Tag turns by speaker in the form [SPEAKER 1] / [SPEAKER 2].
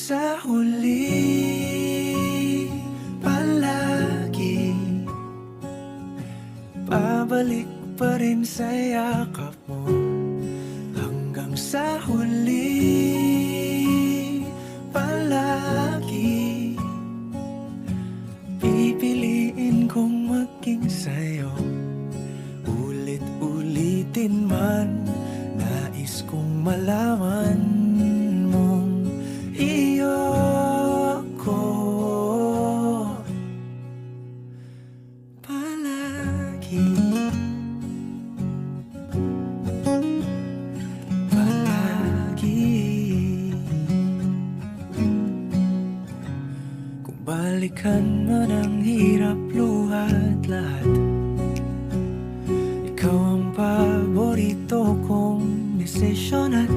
[SPEAKER 1] sa huli, palagi babalik pa rin sa yakap mo. Hanggang sa huli, palagi pipiliin kong maging sa'yo. Ulit-ulitin man, nais kong malaman mong iyo ko palagi. Kung balikan man ang hirap, luhat lahat, ikaw ang paborito kong desisyon at